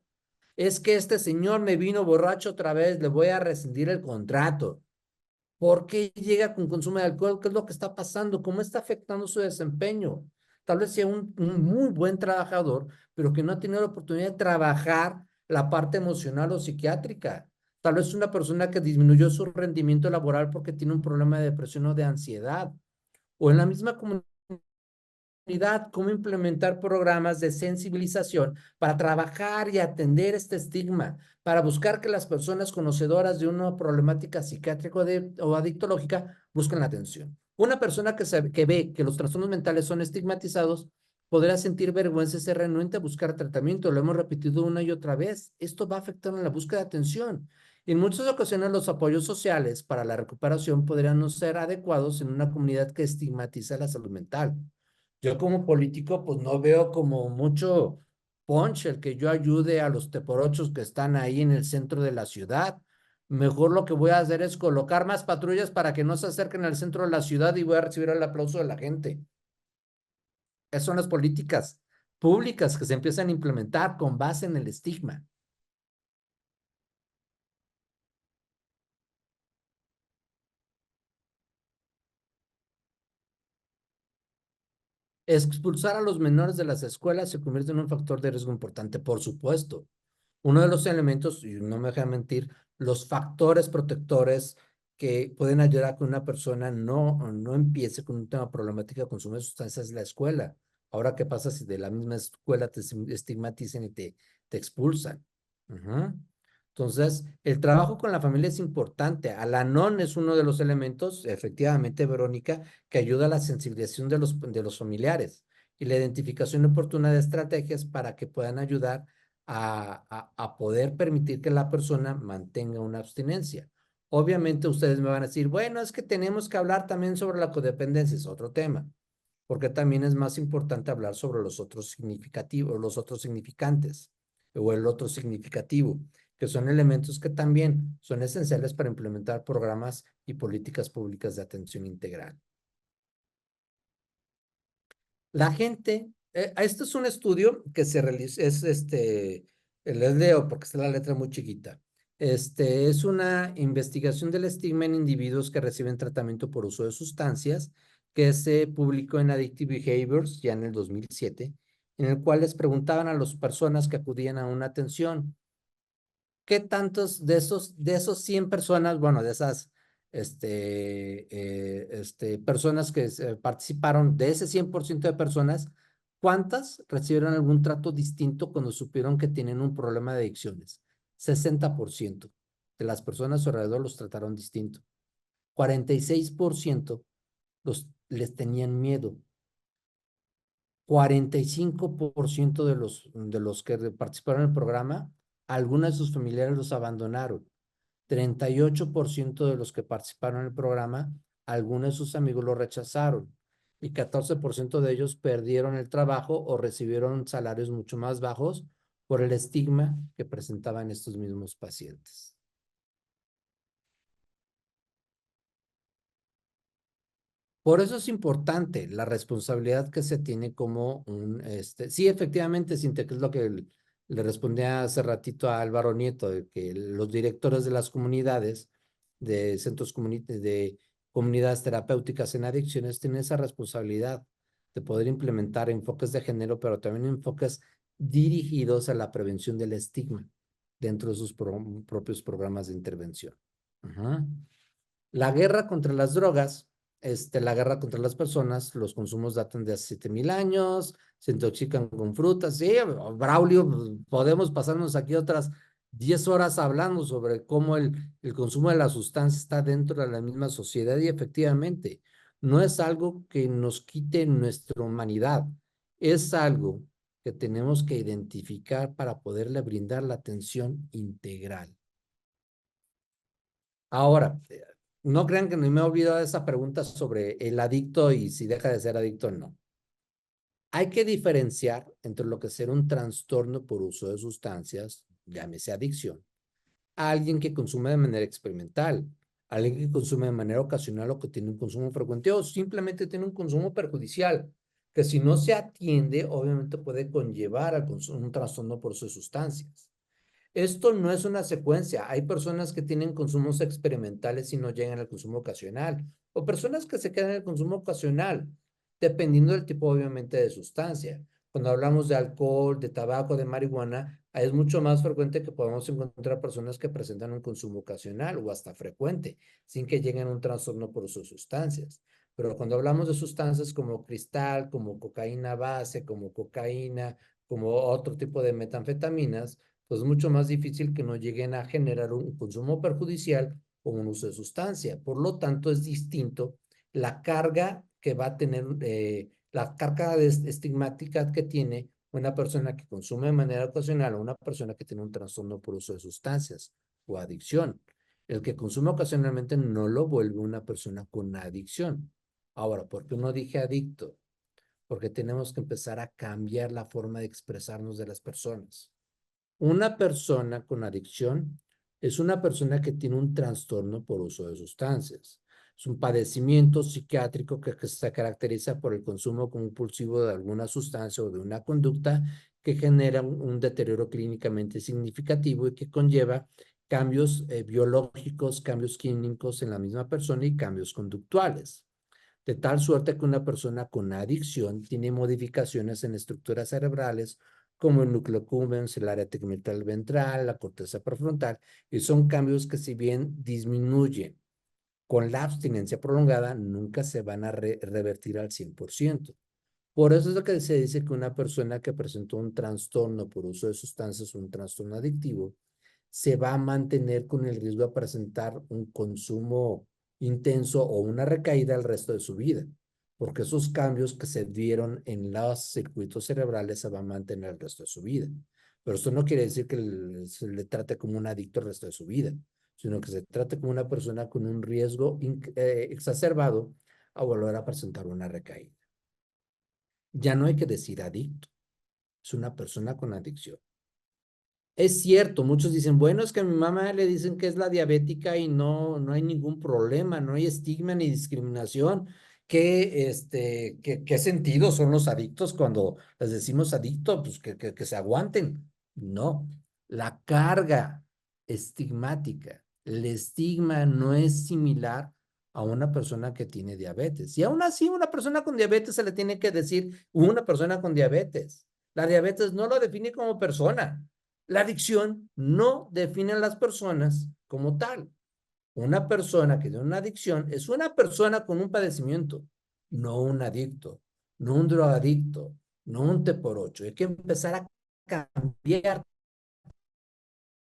Es que este señor me vino borracho otra vez, le voy a rescindir el contrato. ¿Por qué llega con consumo de alcohol? ¿Qué es lo que está pasando? ¿Cómo está afectando su desempeño? Tal vez sea un muy buen trabajador, pero que no ha tenido la oportunidad de trabajar la parte emocional o psiquiátrica. Tal vez una persona que disminuyó su rendimiento laboral porque tiene un problema de depresión o de ansiedad. O en la misma comunidad, cómo implementar programas de sensibilización para trabajar y atender este estigma, para buscar que las personas conocedoras de una problemática psiquiátrica o adictológica busquen la atención. Una persona que ve que los trastornos mentales son estigmatizados podrá sentir vergüenza y ser renuente a buscar tratamiento. Lo hemos repetido una y otra vez. Esto va a afectar en la búsqueda de atención. En muchas ocasiones los apoyos sociales para la recuperación podrían no ser adecuados en una comunidad que estigmatiza la salud mental. Yo como político, pues no veo como mucho punch el que yo ayude a los teporochos que están ahí en el centro de la ciudad. Mejor lo que voy a hacer es colocar más patrullas para que no se acerquen al centro de la ciudad y voy a recibir el aplauso de la gente. Esas son las políticas públicas que se empiezan a implementar con base en el estigma. Expulsar a los menores de las escuelas se convierte en un factor de riesgo importante, por supuesto. Uno de los elementos, y no me dejan mentir, los factores protectores que pueden ayudar a que una persona no empiece con un tema problemática de consumo de sustancias es la escuela. Ahora, ¿qué pasa si de la misma escuela te estigmatizan y te expulsan? Ujú. Entonces, el trabajo con la familia es importante. Alanon es uno de los elementos, efectivamente, Verónica, que ayuda a la sensibilización de los familiares y la identificación oportuna de estrategias para que puedan ayudar a poder permitir que la persona mantenga una abstinencia. Obviamente ustedes me van a decir, bueno, es que tenemos que hablar también sobre la codependencia, es otro tema, porque también es más importante hablar sobre los otros significativos, los otros significantes o el otro significativo, que son elementos que también son esenciales para implementar programas y políticas públicas de atención integral. La gente, esto es un estudio que se realiza, les leo porque está la letra muy chiquita. Es una investigación del estigma en individuos que reciben tratamiento por uso de sustancias que se publicó en Addictive Behaviors ya en el 2007, en el cual les preguntaban a las personas que acudían a una atención, ¿qué tantos de esos 100 personas, bueno, de esas personas que participaron, de ese 100% de personas, cuántas recibieron algún trato distinto cuando supieron que tienen un problema de adicciones? 60% de las personas alrededor los trataron distinto. 46% les tenían miedo. 45% de los que participaron en el programa, algunas de sus familiares los abandonaron. 38% de los que participaron en el programa, algunos de sus amigos lo rechazaron y 14% de ellos perdieron el trabajo o recibieron salarios mucho más bajos por el estigma que presentaban estos mismos pacientes. Por eso es importante la responsabilidad que se tiene como sí, efectivamente, Cintia, que es lo que le respondía hace ratito a Álvaro Nieto, de que los directores de las comunidades, de centros de comunidades terapéuticas en adicciones, tienen esa responsabilidad de poder implementar enfoques de género, pero también enfoques dirigidos a la prevención del estigma dentro de sus propios programas de intervención. Ajá. La guerra contra las drogas, la guerra contra las personas, los consumos datan de hace 7,000 años, se intoxican con frutas. Sí, Braulio, podemos pasarnos aquí otras 10 horas hablando sobre cómo el consumo de la sustancia está dentro de la misma sociedad y efectivamente no es algo que nos quite nuestra humanidad, es algo que tenemos que identificar para poderle brindar la atención integral. Ahora, no crean que no me he olvidado de esa pregunta sobre el adicto y si deja de ser adicto o no. Hay que diferenciar entre lo que es ser un trastorno por uso de sustancias, llámese adicción, a alguien que consume de manera experimental, a alguien que consume de manera ocasional o que tiene un consumo frecuente o simplemente tiene un consumo perjudicial, que si no se atiende, obviamente puede conllevar a un trastorno por uso de sustancias. Esto no es una secuencia. Hay personas que tienen consumos experimentales y no llegan al consumo ocasional, o personas que se quedan en el consumo ocasional, dependiendo del tipo, obviamente, de sustancia. Cuando hablamos de alcohol, de tabaco, de marihuana, es mucho más frecuente que podamos encontrar personas que presentan un consumo ocasional o hasta frecuente, sin que lleguen a un trastorno por sus sustancias. Pero cuando hablamos de sustancias como cristal, como cocaína base, como cocaína, como otro tipo de metanfetaminas, pues es mucho más difícil que no lleguen a generar un consumo perjudicial o un uso de sustancia. Por lo tanto, es distinto la carga que va a tener, la carga estigmática que tiene una persona que consume de manera ocasional o una persona que tiene un trastorno por uso de sustancias o adicción. El que consume ocasionalmente no lo vuelve una persona con adicción. Ahora, ¿por qué no dije adicto? Porque tenemos que empezar a cambiar la forma de expresarnos de las personas. Una persona con adicción es una persona que tiene un trastorno por uso de sustancias. Es un padecimiento psiquiátrico que se caracteriza por el consumo compulsivo de alguna sustancia o de una conducta que genera un deterioro clínicamente significativo y que conlleva cambios biológicos, cambios químicos en la misma persona y cambios conductuales. De tal suerte que una persona con adicción tiene modificaciones en estructuras cerebrales como el núcleo accumbens, el área tegmental ventral, la corteza prefrontal, y son cambios que si bien disminuyen con la abstinencia prolongada, nunca se van a revertir al 100%. Por eso es lo que se dice que una persona que presentó un trastorno por uso de sustancias, un trastorno adictivo, se va a mantener con el riesgo de presentar un consumo intenso o una recaída el resto de su vida, porque esos cambios que se dieron en los circuitos cerebrales se van a mantener el resto de su vida. Pero esto no quiere decir que se le trate como un adicto el resto de su vida, sino que se trate como una persona con un riesgo exacerbado a volver a presentar una recaída. Ya no hay que decir adicto, es una persona con adicción. Es cierto, muchos dicen, bueno, es que a mi mamá le dicen que es la diabética y no hay ningún problema, no hay estigma ni discriminación. ¿Qué sentido son los adictos cuando les decimos adicto? Pues que se aguanten. No, la carga estigmática, el estigma no es similar a una persona que tiene diabetes. Y aún así, una persona con diabetes se le tiene que decir una persona con diabetes. La diabetes no lo define como persona. La adicción no define a las personas como tal. Una persona que tiene una adicción es una persona con un padecimiento, no un adicto, no un drogadicto, no un T por 8. Hay que empezar a cambiar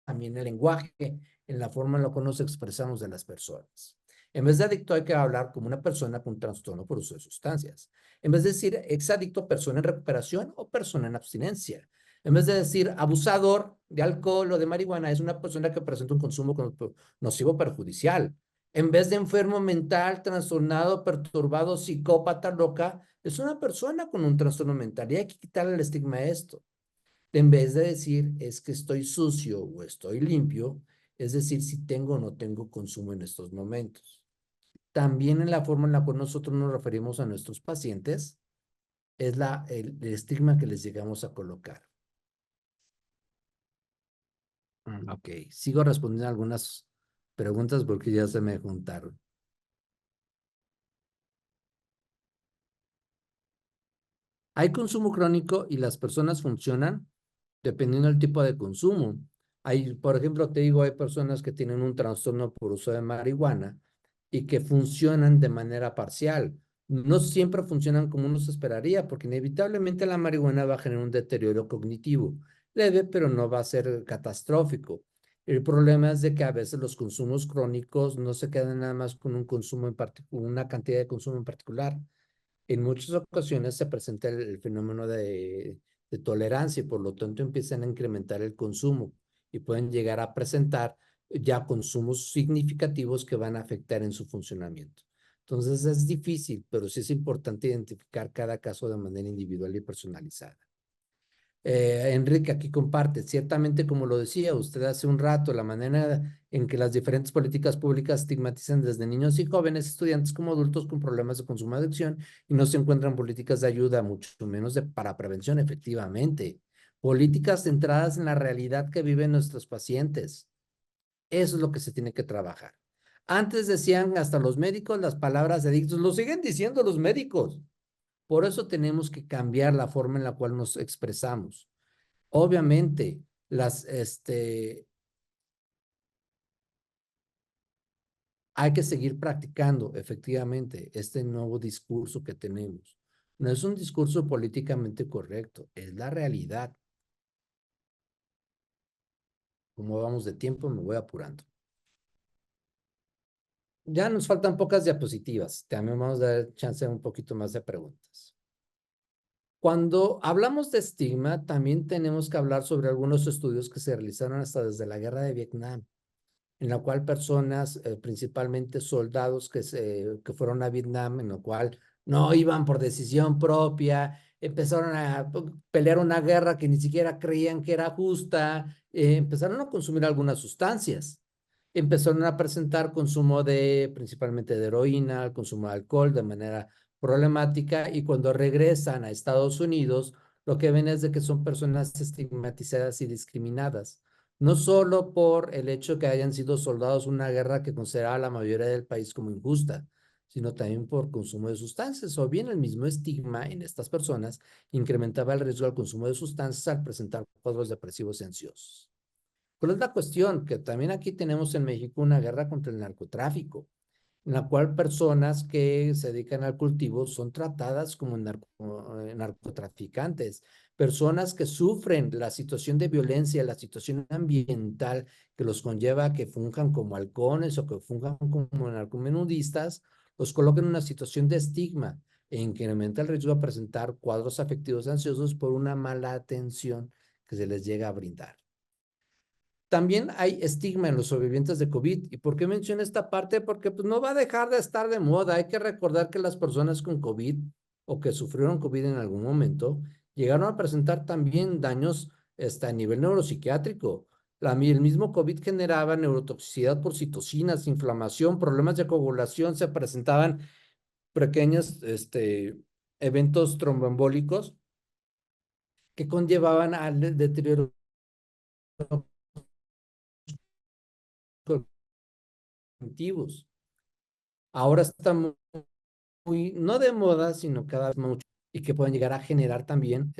también el lenguaje, en la forma en la que nos expresamos de las personas. En vez de adicto hay que hablar como una persona con trastorno por uso de sustancias. En vez de decir exadicto, persona en recuperación o persona en abstinencia. En vez de decir abusador de alcohol o de marihuana, es una persona que presenta un consumo nocivo perjudicial. En vez de enfermo mental, trastornado, perturbado, psicópata, loca, es una persona con un trastorno mental y hay que quitarle el estigma a esto. En vez de decir es que estoy sucio o estoy limpio, es decir, si tengo o no tengo consumo en estos momentos. También en la forma en la cual nosotros nos referimos a nuestros pacientes, es el estigma que les llegamos a colocar. Ok, sigo respondiendo algunas preguntas porque ya se me juntaron. Hay consumo crónico y las personas funcionan dependiendo del tipo de consumo. Hay, por ejemplo, te digo, hay personas que tienen un trastorno por uso de marihuana y que funcionan de manera parcial. No siempre funcionan como uno se esperaría, porque inevitablemente la marihuana va a generar un deterioro cognitivo leve, pero no va a ser catastrófico. El problema es de que a veces los consumos crónicos no se quedan nada más con un consumo en particular, una cantidad de consumo en particular. En muchas ocasiones se presenta el fenómeno de tolerancia y por lo tanto empiezan a incrementar el consumo y pueden llegar a presentar ya consumos significativos que van a afectar en su funcionamiento. Entonces es difícil, pero sí es importante identificar cada caso de manera individual y personalizada. Enrique aquí comparte, ciertamente como lo decía usted hace un rato, la manera en que las diferentes políticas públicas estigmatizan desde niños y jóvenes, estudiantes como adultos con problemas de consumo de adicción y no se encuentran políticas de ayuda, mucho menos para prevención, efectivamente. Políticas centradas en la realidad que viven nuestros pacientes. Eso es lo que se tiene que trabajar. Antes decían hasta los médicos las palabras de adictos, lo siguen diciendo los médicos. Por eso tenemos que cambiar la forma en la cual nos expresamos. Obviamente, hay que seguir practicando efectivamente este nuevo discurso que tenemos. No es un discurso políticamente correcto, es la realidad. Como vamos de tiempo, me voy apurando. Ya nos faltan pocas diapositivas. También vamos a dar chance a un poquito más de preguntas. Cuando hablamos de estigma, también tenemos que hablar sobre algunos estudios que se realizaron hasta desde la guerra de Vietnam, en la cual personas, principalmente soldados que fueron a Vietnam, en lo cual no iban por decisión propia, empezaron a pelear una guerra que ni siquiera creían que era justa, empezaron a consumir algunas sustancias. empezaron a presentar consumo principalmente de heroína, consumo de alcohol de manera problemática, y cuando regresan a Estados Unidos, lo que ven es de que son personas estigmatizadas y discriminadas, no solo por el hecho que hayan sido soldados en una guerra que consideraba la mayoría del país como injusta, sino también por consumo de sustancias, o bien el mismo estigma en estas personas incrementaba el riesgo al consumo de sustancias al presentar cuadros depresivos y ansiosos. ¿Cuál es la cuestión? Que también aquí tenemos en México una guerra contra el narcotráfico, en la cual personas que se dedican al cultivo son tratadas como narcotraficantes, personas que sufren la situación de violencia, la situación ambiental que los conlleva a que funjan como halcones o que funjan como narcomenudistas, los colocan en una situación de estigma e incrementa el riesgo de presentar cuadros afectivos ansiosos por una mala atención que se les llega a brindar. También hay estigma en los sobrevivientes de COVID. ¿Y por qué menciono esta parte? Porque pues, no va a dejar de estar de moda. Hay que recordar que las personas con COVID o que sufrieron COVID en algún momento llegaron a presentar también daños a nivel neuropsiquiátrico. El mismo COVID generaba neurotoxicidad por citocinas, inflamación, problemas de coagulación, se presentaban pequeños eventos tromboembólicos que conllevaban al deterioro cognitivos. Ahora estamos muy, no de moda, sino cada vez mucho, y que pueden llegar a generar también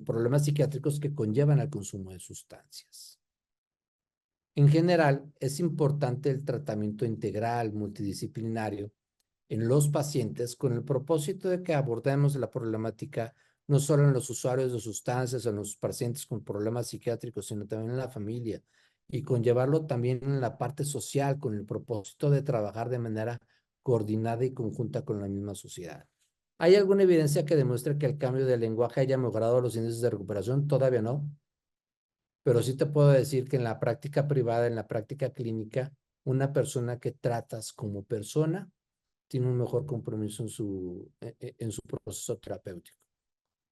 problemas psiquiátricos que conllevan al consumo de sustancias. En general, es importante el tratamiento integral, multidisciplinario, en los pacientes con el propósito de que abordemos la problemática no solo en los usuarios de sustancias o en los pacientes con problemas psiquiátricos, sino también en la familia, y conllevarlo también en la parte social con el propósito de trabajar de manera coordinada y conjunta con la misma sociedad. ¿Hay alguna evidencia que demuestre que el cambio de lenguaje haya mejorado los índices de recuperación? Todavía no, pero sí te puedo decir que en la práctica privada, en la práctica clínica, una persona que tratas como persona tiene un mejor compromiso en su proceso terapéutico.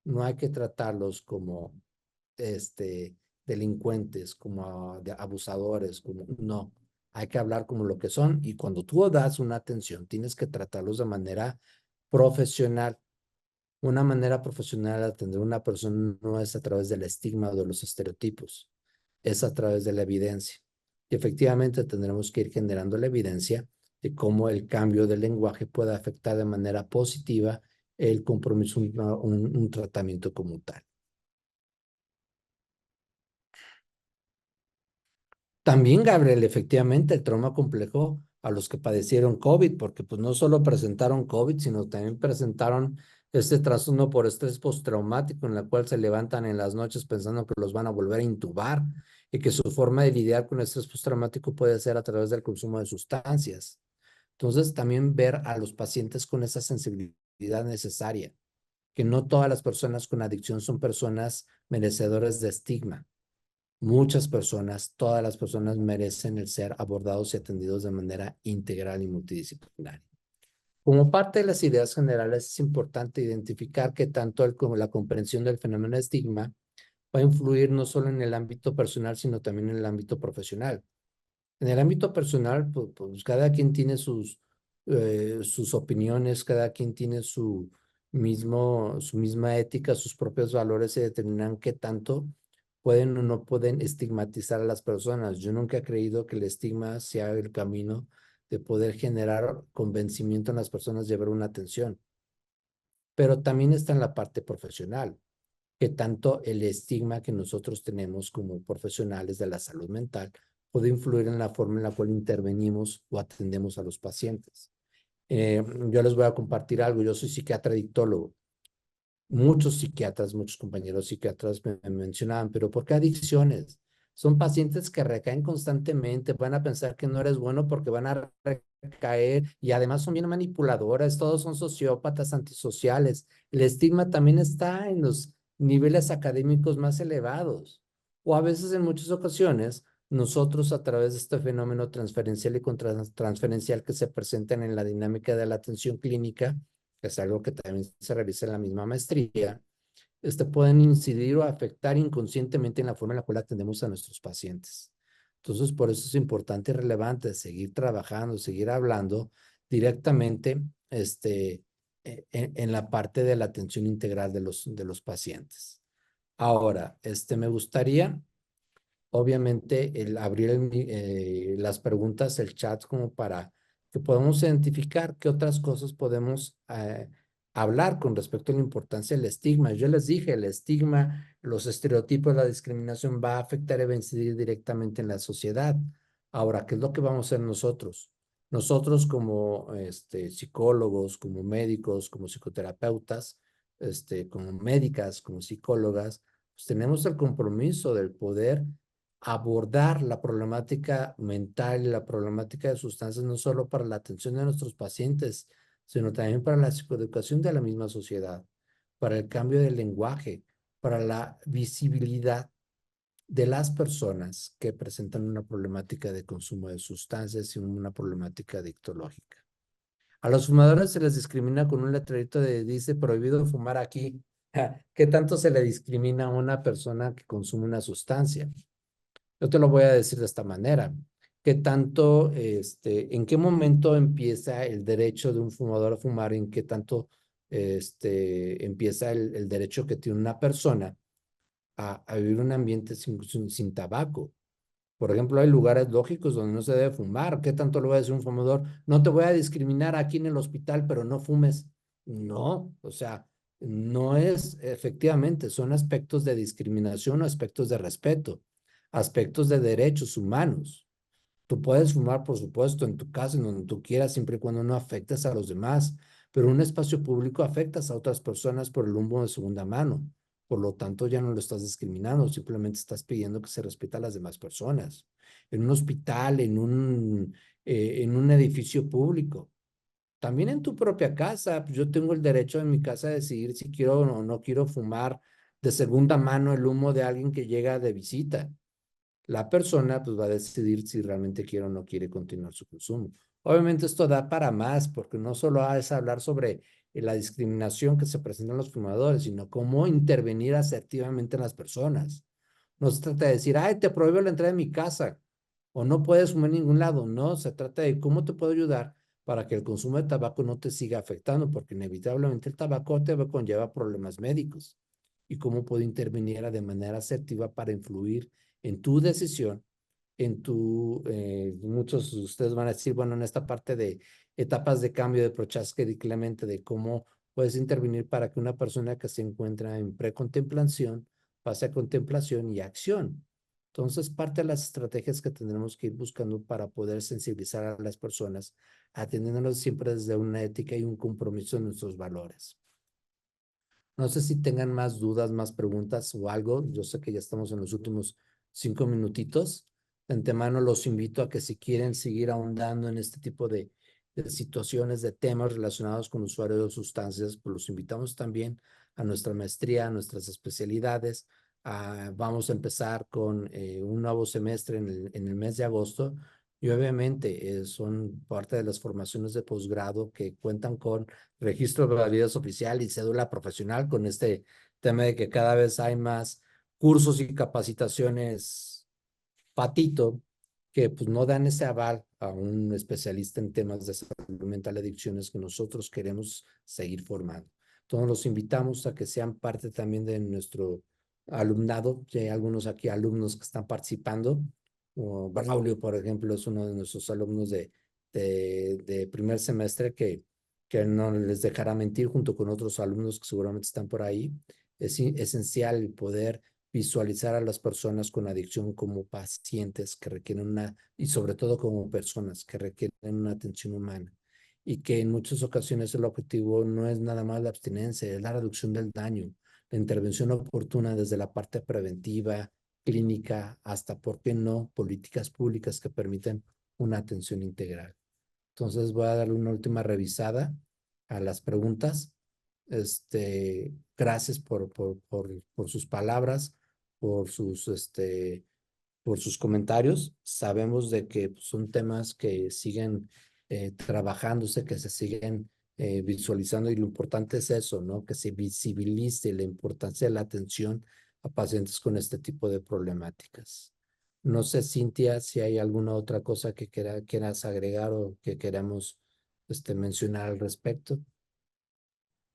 No hay que tratarlos como delincuentes, como abusadores, no. Hay que hablar como lo que son, y cuando tú das una atención, tienes que tratarlos de manera profesional. Una manera profesional de atender a una persona no es a través del estigma o de los estereotipos, es a través de la evidencia. Y efectivamente tendremos que ir generando la evidencia de cómo el cambio del lenguaje puede afectar de manera positiva el compromiso, un tratamiento como tal. También, Gabriel, efectivamente, el trauma complejo a los que padecieron COVID, porque pues no solo presentaron COVID, sino también presentaron este trastorno por estrés postraumático, en la cual se levantan en las noches pensando que los van a volver a intubar, y que su forma de lidiar con el estrés postraumático puede ser a través del consumo de sustancias. Entonces, también ver a los pacientes con esa sensibilidad necesaria, que no todas las personas con adicción son personas merecedoras de estigma. Muchas personas, todas las personas merecen el ser abordados y atendidos de manera integral y multidisciplinaria. Como parte de las ideas generales, es importante identificar que tanto como la comprensión del fenómeno de estigma va a influir no solo en el ámbito personal, sino también en el ámbito profesional. En el ámbito personal, pues cada quien tiene sus opiniones, cada quien tiene su misma ética, sus propios valores, y determinan qué tanto pueden o no pueden estigmatizar a las personas. Yo nunca he creído que el estigma sea el camino de poder generar convencimiento en las personas de ver una atención. Pero también está en la parte profesional, que tanto el estigma que nosotros tenemos como profesionales de la salud mental puede influir en la forma en la cual intervenimos o atendemos a los pacientes. Yo les voy a compartir algo. Yo soy psiquiatra adictólogo. Muchos psiquiatras, muchos compañeros psiquiatras me mencionaban, pero ¿por qué adicciones? Son pacientes que recaen constantemente, van a pensar que no eres bueno porque van a recaer, y además son bien manipuladoras, todos son sociópatas, antisociales. El estigma también está en los niveles académicos más elevados. O a veces, en muchas ocasiones, nosotros, a través de este fenómeno transferencial y contratransferencial que se presentan en la dinámica de la atención clínica, que es algo que también se realiza en la misma maestría, pueden incidir o afectar inconscientemente en la forma en la cual atendemos a nuestros pacientes. Entonces, por eso es importante y relevante seguir trabajando, seguir hablando directamente en la parte de la atención integral de los pacientes. Ahora, me gustaría, obviamente, el abrir las preguntas, el chat, como para que podamos identificar qué otras cosas podemos hablar con respecto a la importancia del estigma. Yo les dije, el estigma, los estereotipos, la discriminación va a afectar y va a incidir directamente en la sociedad. Ahora, ¿qué es lo que vamos a hacer nosotros? Nosotros como psicólogos, como médicos, como psicoterapeutas, como médicas, como psicólogas, pues tenemos el compromiso del poder abordar la problemática mental y la problemática de sustancias no solo para la atención de nuestros pacientes, sino también para la psicoeducación de la misma sociedad, para el cambio del lenguaje, para la visibilidad de las personas que presentan una problemática de consumo de sustancias y una problemática adictológica. A los fumadores se les discrimina con un letrerito de dice prohibido fumar aquí. ¿Qué tanto se le discrimina a una persona que consume una sustancia? Yo te lo voy a decir de esta manera. ¿Qué tanto, en qué momento empieza el derecho de un fumador a fumar? ¿En qué tanto, empieza el derecho que tiene una persona a vivir un ambiente sin tabaco? Por ejemplo, hay lugares lógicos donde no se debe fumar. ¿Qué tanto le voy a decir a un fumador? No te voy a discriminar aquí en el hospital, pero no fumes. No, o sea, no es, efectivamente, son aspectos de discriminación o aspectos de respeto, aspectos de derechos humanos. Tú puedes fumar, por supuesto, en tu casa, en donde tú quieras, siempre y cuando no afectes a los demás, pero en un espacio público afectas a otras personas por el humo de segunda mano. Por lo tanto, ya no lo estás discriminando, simplemente estás pidiendo que se respete a las demás personas. En un hospital, en un edificio público, también en tu propia casa. Pues, yo tengo el derecho en mi casa de decidir si quiero o no quiero fumar de segunda mano el humo de alguien que llega de visita. La persona pues va a decidir si realmente quiere o no quiere continuar su consumo. Obviamente esto da para más, porque no solo es hablar sobre la discriminación que se presenta en los fumadores, sino cómo intervenir asertivamente en las personas. No se trata de decir, ay, te prohíbo la entrada de mi casa o no puedes fumar en ningún lado. No, se trata de cómo te puedo ayudar para que el consumo de tabaco no te siga afectando, porque inevitablemente el tabaco te conlleva problemas médicos. Y cómo puedo intervenir de manera asertiva para influir en tu decisión, muchos de ustedes van a decir, bueno, en esta parte de etapas de cambio de Prochaska y Clemente, de cómo puedes intervenir para que una persona que se encuentra en precontemplación pase a contemplación y acción. Entonces, parte de las estrategias que tendremos que ir buscando para poder sensibilizar a las personas, atendiéndonos siempre desde una ética y un compromiso de nuestros valores. No sé si tengan más dudas, más preguntas o algo. Yo sé que ya estamos en los últimos 5 minutitos. De antemano los invito a que si quieren seguir ahondando en este tipo de situaciones, de temas relacionados con usuarios de sustancias, pues los invitamos también a nuestra maestría, a nuestras especialidades. Vamos a empezar con un nuevo semestre en el mes de agosto. Y obviamente son parte de las formaciones de posgrado que cuentan con registro de validez oficial y cédula profesional, con este tema de que cada vez hay más cursos y capacitaciones patito que pues no dan ese aval a un especialista en temas de salud mental y adicciones que nosotros queremos seguir formando. Entonces los invitamos a que sean parte también de nuestro alumnado. Ya hay algunos aquí alumnos que están participando. Braulio, por ejemplo, es uno de nuestros alumnos de primer semestre que no les dejará mentir, junto con otros alumnos que seguramente están por ahí. Es esencial poder visualizar a las personas con adicción como pacientes que requieren y sobre todo como personas que requieren una atención humana, y que en muchas ocasiones el objetivo no es nada más la abstinencia, es la reducción del daño, la intervención oportuna desde la parte preventiva, clínica, hasta, ¿por qué no?, políticas públicas que permiten una atención integral. Entonces voy a darle una última revisada a las preguntas. Gracias por sus palabras, por por sus comentarios. Sabemos de que son temas que siguen trabajándose, que se siguen visualizando, y lo importante es eso, ¿no? Que se visibilice la importancia de la atención a pacientes con este tipo de problemáticas. No sé, Cintia, si hay alguna otra cosa que quieras agregar o que queramos mencionar al respecto.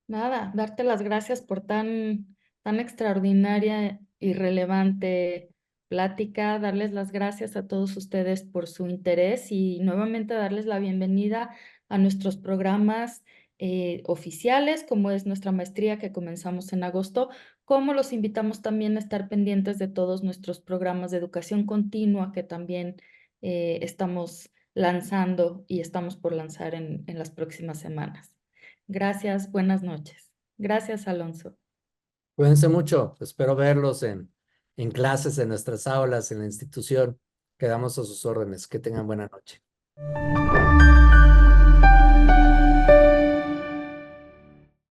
Nada, darte las gracias por tan extraordinaria y relevante plática, darles las gracias a todos ustedes por su interés y nuevamente darles la bienvenida a nuestros programas oficiales, como es nuestra maestría que comenzamos en agosto, como los invitamos también a estar pendientes de todos nuestros programas de educación continua que también estamos lanzando y estamos por lanzar en las próximas semanas. Gracias, buenas noches. Gracias, Alonso. Cuídense mucho. Espero verlos en clases, en nuestras aulas, en la institución. Quedamos a sus órdenes. Que tengan buena noche.